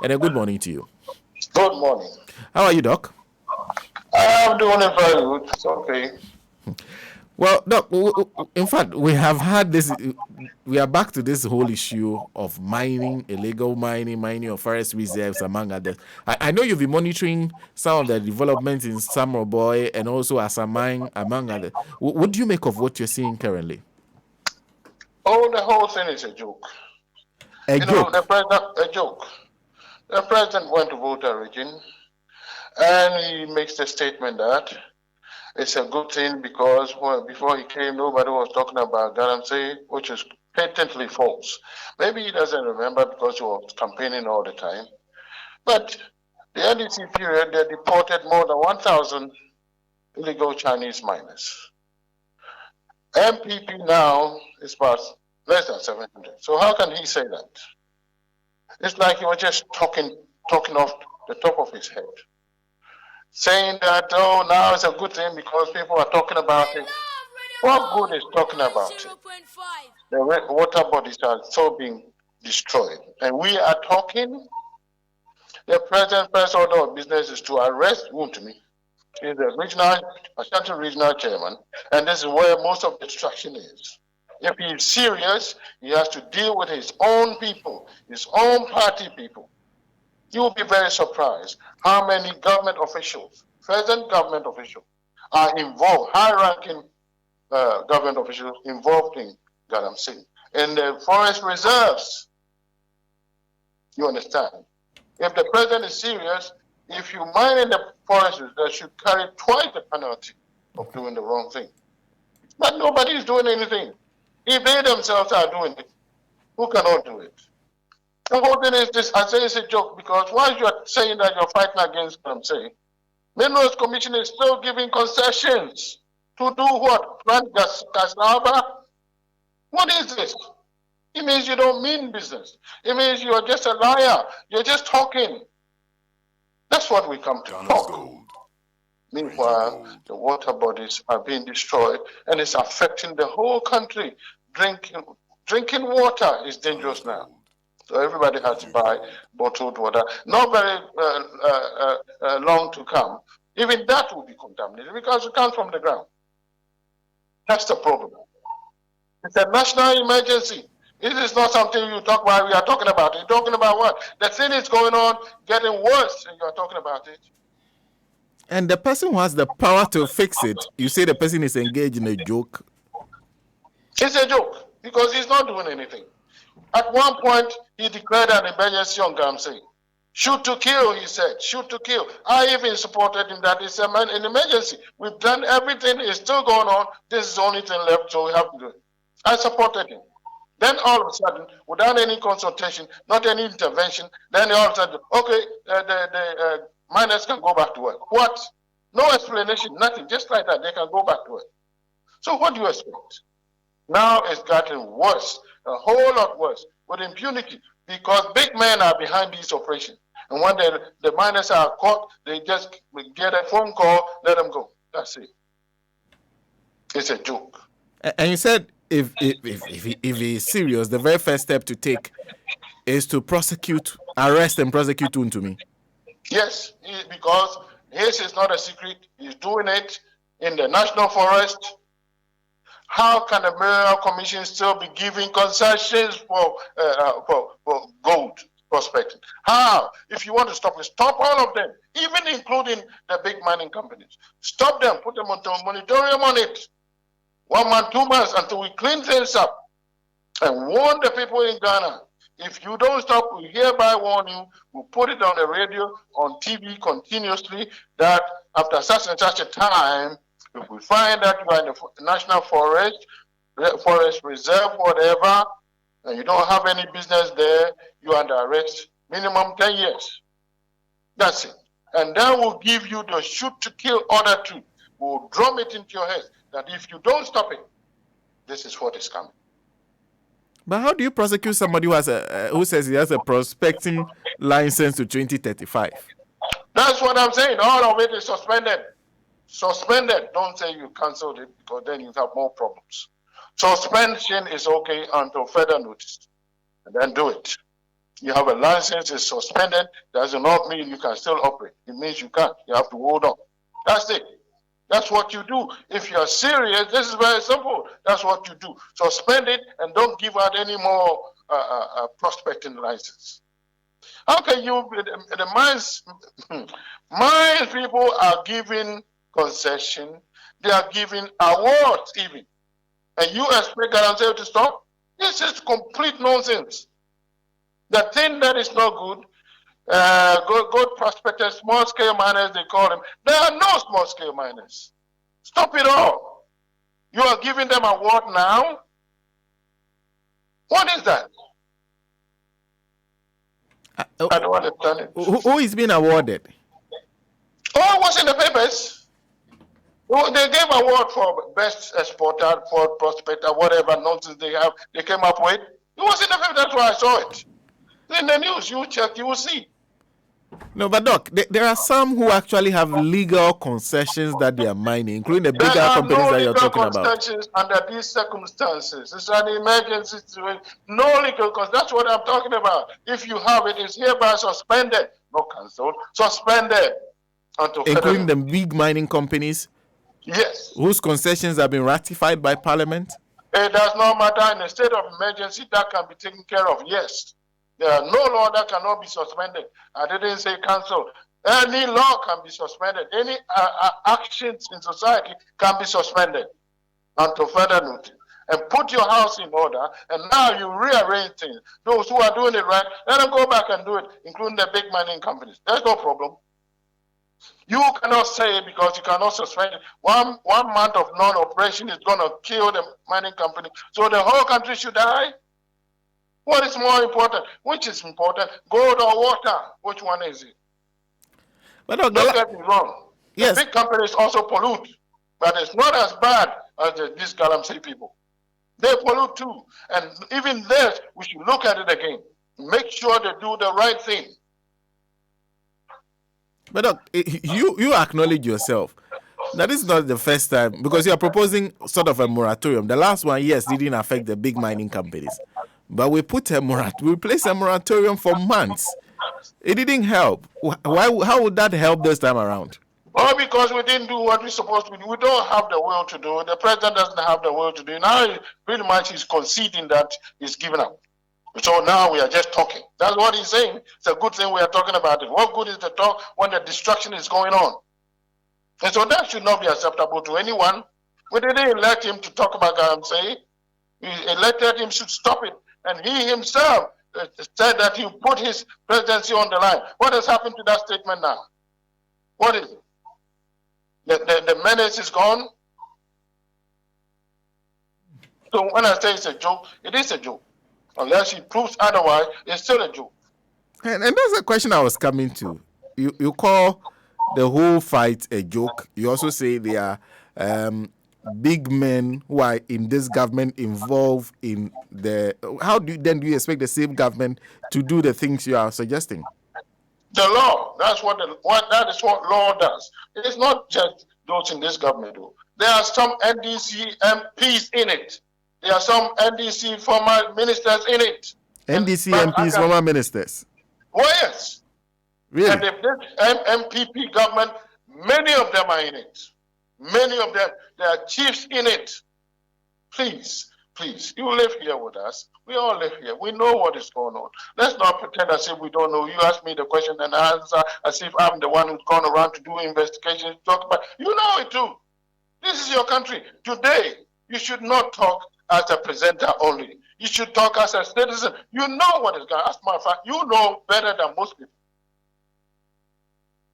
And a good morning to you. Good morning. How are you, Doc? I'm doing it very good. It's okay. Well, Doc, in fact, we have had this, we are back to this whole issue of mining, illegal mining of forest reserves, among others. I know you've been monitoring some of the developments in Samoboy and also Asamine, among others. What do you make of what you're seeing currently? Oh, the whole thing is a joke. A The joke. president, a joke. The president went to Volta region and he makes the statement that it's a good thing because before he came, nobody was talking about Galamsey, which is patently false. Maybe he doesn't remember because he was campaigning all the time. But the NDC period, they deported more than 1,000 illegal Chinese miners. MPP now is about less than 700. So how can he say that? It's like he was just talking off the top of his head, saying that, oh, now it's a good thing because people are talking about it. What good is talking about it? The water bodies are so being destroyed. And we are talking, the president's first order of business is to arrest Wuntumi. He's the Ashanti regional chairman, and this is where most of the destruction is. If he is serious, he has to deal with his own people, his own party people. You will be very surprised how many government officials, present government officials, are involved, high-ranking government officials involved in Galamsey. In the forest reserves, you understand? If the president is serious, if you mine in the forest, they should carry twice the penalty of doing the wrong thing. But nobody is doing anything. If they themselves are doing it, who cannot do it? The whole thing is this, I say it's a joke because once you're saying that you're fighting against them, say, Minerals Commission is still giving concessions to do what? Plant cassava? What is this? It means you don't mean business. It means you're just a liar. You're just talking. That's what we come to talk. Meanwhile, the water bodies are being destroyed and it's affecting the whole country. Drinking water is dangerous now. So everybody has to buy bottled water. Not very long to come. Even that will be contaminated because it comes from the ground. That's the problem. It's a national emergency. This is not something you talk about. We are talking about it. You're talking about what? The thing is going on, getting worse, and you are talking about it. And the person who has the power to fix it, you say the person is engaged in a joke? It's a joke because he's not doing anything. At one point, he declared an emergency on Galamsey. Shoot to kill, he said. Shoot to kill. I even supported him that it's an emergency. We've done everything. It's still going on. This is the only thing left, so we have to do it. I supported him. Then all of a sudden, without any consultation, not any intervention, then all of a sudden, okay, the miners can go back to work. What? No explanation, nothing. Just like that, they can go back to work. So what do you expect? Now it's gotten worse, a whole lot worse, with impunity, because big men are behind these operations. And when the miners are caught, they just get a phone call, let them go. That's it. It's a joke. And you said if he is serious, the very first step to take is to arrest and prosecute Wuntumi. Yes, because his is not a secret. He's doing it in the national forest. How can the Mineral Commission still be giving concessions for gold prospecting? How? If you want to stop it, stop all of them, even including the big mining companies. Stop them, put them on moratorium on it. 1 month, 2 months until we clean things up and warn the people in Ghana. If you don't stop, we hereby warn you, we'll put it on the radio, on TV continuously, that after such and such a time, if we find that you are in the national forest reserve, whatever, and you don't have any business there, you're under arrest, minimum 10 years. That's it. And then we'll give you the shoot to kill order too. We'll drum it into your head that if you don't stop it, this is what is coming. But how do you prosecute somebody who says he has a prospecting license to 2035? That's what I'm saying. All of it is suspended. Suspended. Don't say you canceled it because then you have more problems. Suspension is okay until further notice. And then do it. You have a license, it's suspended, does not mean you can still operate. It means you can't. You have to hold on. That's it. That's what you do. If you're serious, this is very simple. That's what you do. Suspend it and don't give out any more prospecting license. How can you, the mines, mines people are giving concession, they are giving awards even. And you expect Galamsey to stop? This is complete nonsense. The thing that is not good, good prospectors, small scale miners, they call them. There are no small scale miners. Stop it all. You are giving them award now? What is that? I don't understand it. Who is being awarded? Oh, it was in the papers. Well, they gave award for best exporter, for prospector, whatever nonsense they came up with. It was in the paper, that's why I saw it. In the news, you check, you will see. No, but Doc, there are some who actually have legal concessions that they are mining, including the bigger companies that you're talking about. There are no legal concessions under these circumstances. It's an emergency situation. No legal concessions. That's what I'm talking about. If you have it, it's hereby suspended. Not cancelled. Suspended. Including the big mining companies? Yes. Whose concessions have been ratified by Parliament? It does not matter. In a state of emergency, that can be taken care of. Yes. There are no law that cannot be suspended. I didn't say cancelled. Any law can be suspended. Any actions in society can be suspended until further notice. And put your house in order, and now you rearrange things. Those who are doing it right, let them go back and do it, including the big mining companies. There's no problem. You cannot say, because you cannot suspend it, one month of non-operation is going to kill the mining company, so the whole country should die? What is more important? Which is important? Gold or water? Which one is it? But don't get me wrong. Yes. The big companies also pollute, but it's not as bad as these Galamsey people. They pollute too. And even this, we should look at it again. Make sure they do the right thing. But Doc, you acknowledge yourself that is not the first time, because you are proposing sort of a moratorium. The last one, yes, didn't affect the big mining companies. But we placed a moratorium for months. It didn't help. How would that help this time around? Well, because we didn't do what we're supposed to do. We don't have the will to do it. The president doesn't have the will to do it. Now, pretty much he's conceding that he's given up. So now we are just talking. That's what he's saying. It's a good thing we are talking about it. What good is the talk when the destruction is going on? And so that should not be acceptable to anyone. We didn't elect him to talk about Galamsey. We elected him to stop it. And he himself said that he put his presidency on the line. What has happened to that statement now? What is it? The menace is gone. So when I say it's a joke, it is a joke. Unless he proves otherwise, it's still a joke. And that's a question I was coming to. You call the whole fight a joke. You also say there are big men who are in this government involved in the. How do you expect the same government to do the things you are suggesting? The law. That is what law does. It is not just those in this government do. There are some NDC MPs in it. There are some NDC former ministers in it. NDC MPs, former ministers? Oh, yes. Really? And if this MPP government, many of them are in it. Many of them, there are chiefs in it. Please, you live here with us. We all live here. We know what is going on. Let's not pretend as if we don't know. You ask me the question and I answer as if I'm the one who's gone around to do investigations, talk about. You know it too. This is your country. Today, you should not talk as a presenter only. You should talk as a citizen. You know what is going on. As a matter of fact, you know better than most people.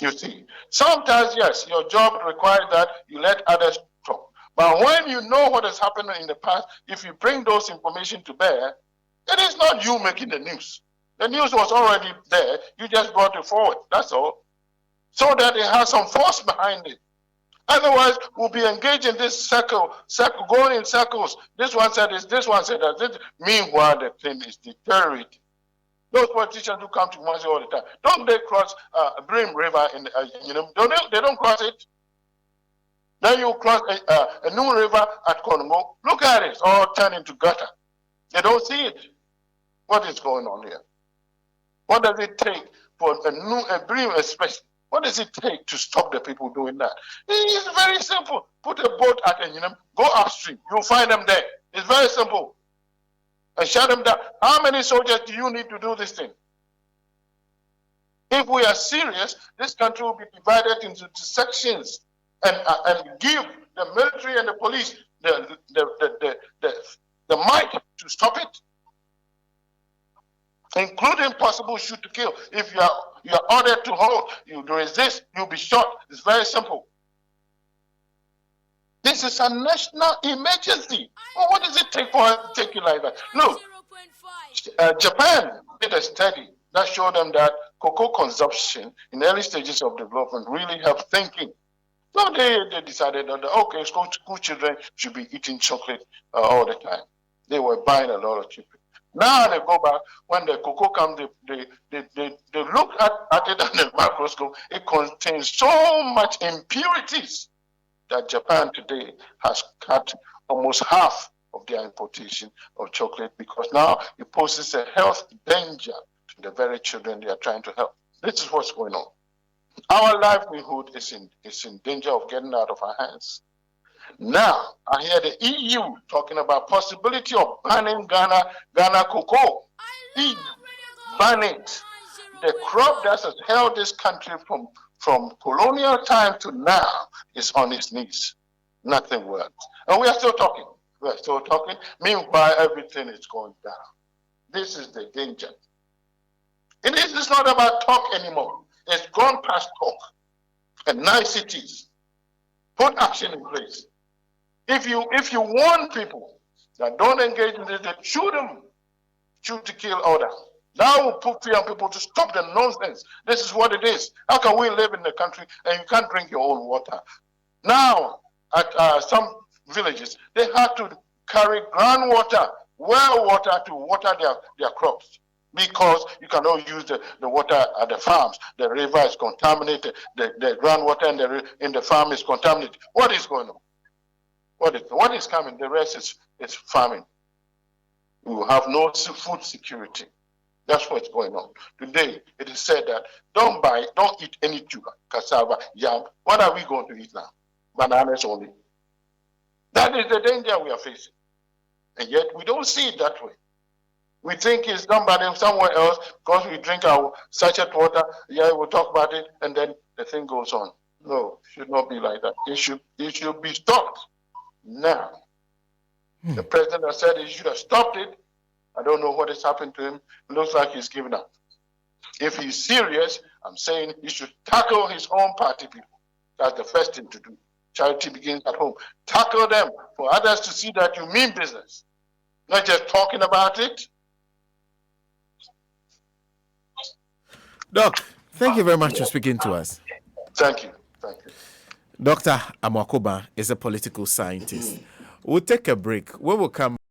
You see, sometimes, yes, your job requires that you let others talk. But when you know what has happened in the past, if you bring those information to bear, it is not you making the news. The news was already there. You just brought it forward. That's all. So that it has some force behind it. Otherwise, we'll be engaged in this circle, going in circles. This one said this one said that. Meanwhile, the thing is deteriorating. Those politicians who come to Kumasi all the time, don't they cross Brim River? They don't cross it. Then you cross a new river at Congo. Look at it, it's all turned into gutter. They don't see it. What is going on here? What does it take for a brief especially? What does it take to stop the people doing that? It's very simple. Put a boat at Enyinam, go upstream. You'll find them there. It's very simple. And shut them down. How many soldiers do you need to do this thing? If we are serious, this country will be divided into sections and give the military and the police the might to stop it, including possible shoot to kill. If you are ordered to hold, you resist, you'll be shot. It's very simple. This is a national emergency. Well, what does it take for us to take it like that? Look, Japan did a study that showed them that cocoa consumption in early stages of development really helped thinking. So they decided that, okay, school children should be eating chocolate all the time. They were buying a lot of chocolate. Now they go back, when the cocoa comes, they look at it under the microscope. It contains so much impurities that Japan today has cut almost half of their importation of chocolate, because now it poses a health danger to the very children they are trying to help. This is what's going on. Our livelihood is in danger of getting out of our hands. Now, I hear the EU talking about possibility of banning Ghana cocoa. EU, ban it. The crop that has held this country from colonial time to now is on its knees. Nothing works. And we are still talking. We are still talking. Meanwhile, everything is going down. This is the danger. It's not about talk anymore. It's gone past talk and niceties. Put action in place. If you warn people that don't engage in this, shoot them. Shoot to kill order. That will put fear on people to stop the nonsense. This is what it is. How can we live in the country and you can't drink your own water? Now, at some villages, they have to carry groundwater, well water, to water their crops, because you cannot use the water at the farms. The river is contaminated. The groundwater in the farm is contaminated. What is going on? What is coming? The rest is farming. We will have no food security. That's what's going on. Today, it is said that don't eat any tuber, cassava, yam. What are we going to eat now? Bananas only. That is the danger we are facing. And yet, we don't see it that way. We think it's done by them somewhere else, because we drink our sachet water, we'll talk about it, and then the thing goes on. No, it should not be like that. It should be stopped now. The president has said he should have stopped it. I don't know what has happened to him. It looks like he's given up. If he's serious, I'm saying he should tackle his own party people. That's the first thing to do. Charity begins at home. Tackle them for others to see that you mean business, not just talking about it. Doc, thank you very much for speaking to us. Thank you. Dr. Amoako Baah is a political scientist. We'll take a break. When we come